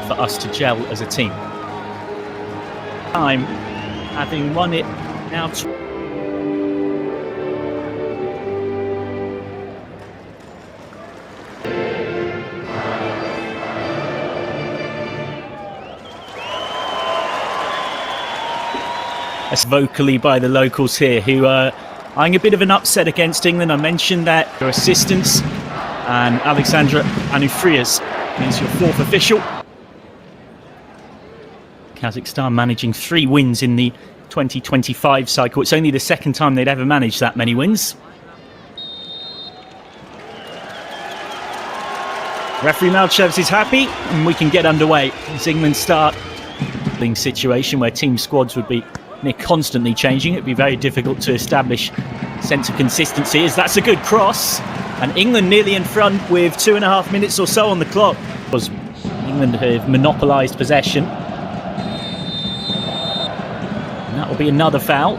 for us to gel as a team. Time, having won it now. Vocally by the locals here, who are eyeing a bit of an upset against England. I mentioned that your assistants, and Alexandra Anufrias is your fourth official. Kazakhstan managing 3 wins in the 2025 cycle. It's only the second time they'd ever managed that many wins. Referee Malchevs is happy, and we can get underway as England start the situation where team squads would be constantly changing. It'd be very difficult to establish a sense of consistency, as that's a good cross, and England nearly in front with 2.5 minutes or so on the clock. Because England have monopolised possession, and that will be another foul.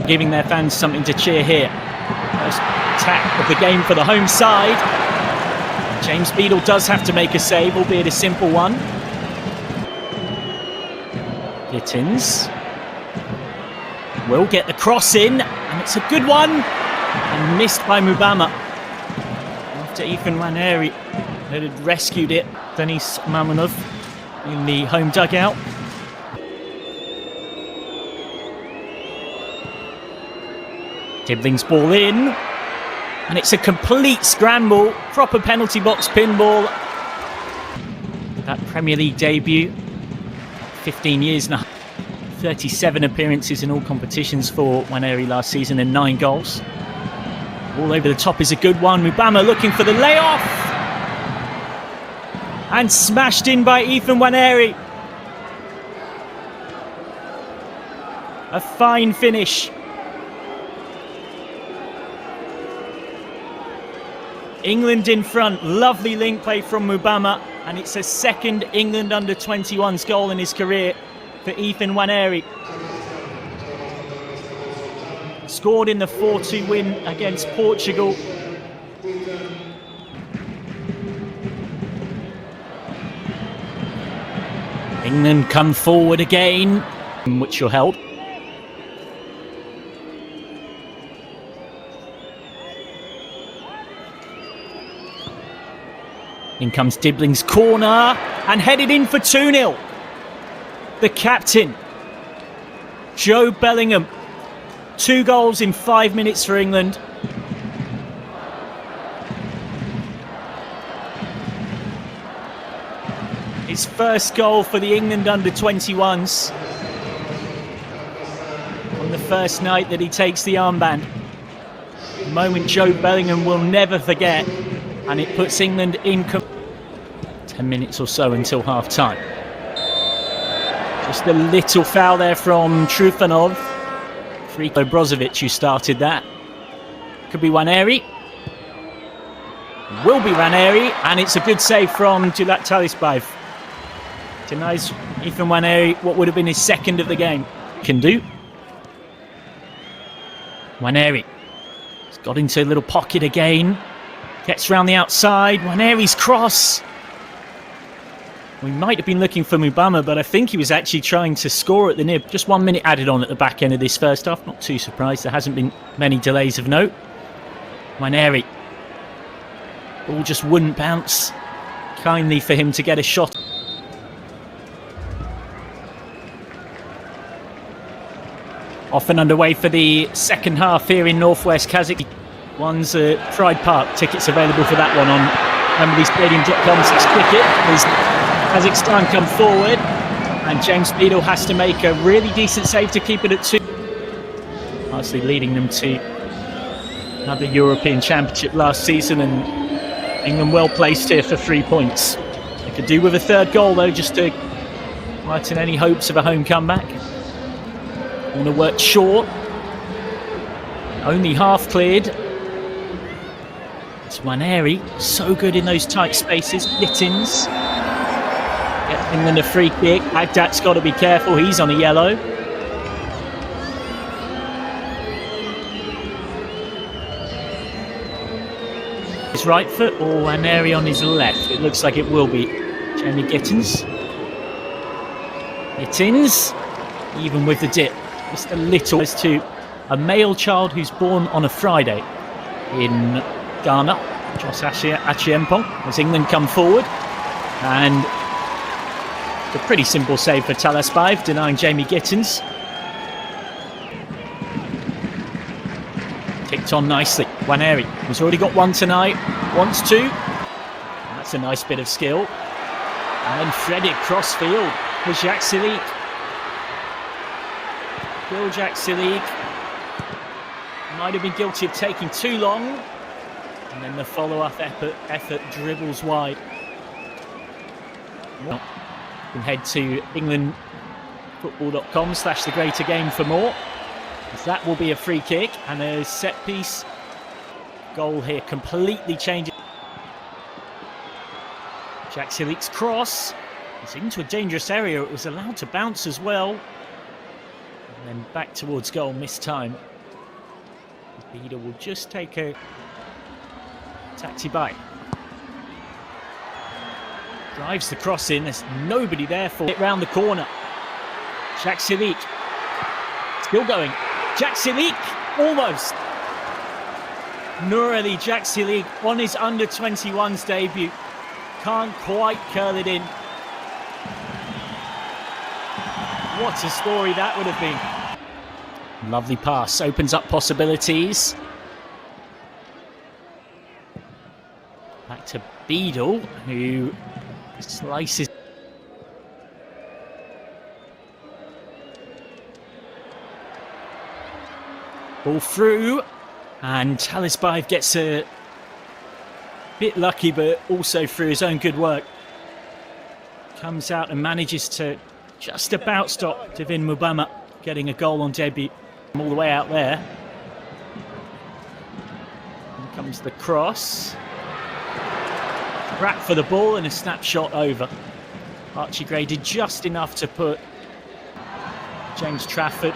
Giving their fans something to cheer here. First attack of the game for the home side. James Beadle does have to make a save, albeit a simple one. Gittins will get the cross in, and it's a good one, and missed by Mubama. After Ethan Waneri had rescued it, Denis Mamonov in the home dugout. Dibling's ball in. And it's a complete scramble, proper penalty box pinball. That Premier League debut, 15 years now, 37 appearances in all competitions for Waneri last season and 9 goals. All over the top is a good one. Mubama looking for the layoff. And smashed in by Ethan Waneri. A fine finish. England in front, lovely link play from Mubama, and it's a second England under-21s goal in his career for Ethan Waneri. Scored in the 4-2 win against Portugal. England come forward again, which will help. In comes Dibling's corner, and headed in for 2-0. The captain, Joe Bellingham. 2 goals in 5 minutes for England. His first goal for the England under-21s. On the first night that he takes the armband. A moment Joe Bellingham will never forget. And it puts England in 10 minutes or so until half-time. Just a little foul there from Trufanov. Friko Brozovic who started that. Could be Waneri. Will be Waneri, and it's a good save from Dulat Talisbayev. Denies Ethan Waneri what would have been his second of the game. Can do. Waneri. He's got into a little pocket again. Gets round the outside. Waneri's cross. We might have been looking for Mubama, but I think he was actually trying to score at the nib. Just 1 minute added on at the back end of this first half. Not too surprised. There hasn't been many delays of note. Waneri. Ball just wouldn't bounce kindly for him to get a shot. Off and underway for the second half here in northwest Kazakhstan. One's Pride Park. Tickets available for that one on WembleyStadium.com/ticket. As Kazakhstan come forward, and James Beadle has to make a really decent save to keep it at 2. Obviously leading them to another European Championship last season, and England well placed here for 3 points. They could do with a third goal though, just to lighten any hopes of a home comeback. Corner worked short. Only half cleared. It's Waneri, so good in those tight spaces. Gittins gets England a free kick. Bagdat's got to be careful, he's on a yellow. His right foot or Waneri on his left? It looks like it will be. Jamie Gittins. Even with the dip, just a little. As to a male child who's born on a Friday in Ghana, Jos Achiempong, as England come forward. And it's a pretty simple save for Talasbayev, denying Jamie Gittins. Ticked on nicely. Waneri, who's already got one tonight, wants two. And that's a nice bit of skill. And then threaded crossfield for Jacques Silic. Jacques Silic might have been guilty of taking too long. And then the follow-up effort dribbles wide. You can head to englandfootball.com/thegreatergame for more. As that will be a free kick and a set piece goal here, completely changing. Jacques Silic's cross. It's into a dangerous area. It was allowed to bounce as well. And then back towards goal, missed time. Bida will just take a taxi by. Drives the cross in. There's nobody there for it round the corner. Jacques Silic. Still going. Jacques Silic, almost. Nourali Jacques Silic on his under-21s debut. Can't quite curl it in. What a story that would have been. Lovely pass, opens up possibilities. Back to Beadle, who slices. Ball through, and Talasbayev gets a bit lucky, but also through his own good work. Comes out and manages to just about stop Devin Mubama getting a goal on debut. All the way out there. Here comes the cross. Rap for the ball and a snapshot over. Archie Gray did just enough to put James Trafford.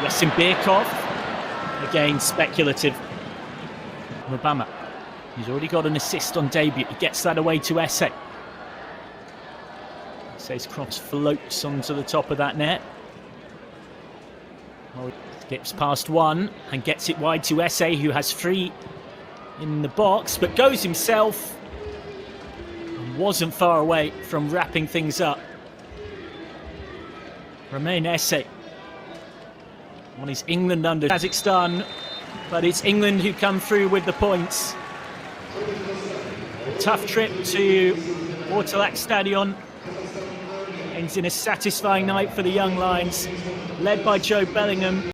Yasin Birkov. Again, speculative. Mubama. He's already got an assist on debut. He gets that away to Esse. Esse's cross floats onto the top of that net. Well, skips past one and gets it wide to Esse, who has three in the box, but goes himself. And wasn't far away from wrapping things up. Romain Esse on his England under Kazakhstan, but it's England who come through with the points. Tough trip to Ortalak Stadion. Ends in a satisfying night for the young Lions, led by Joe Bellingham.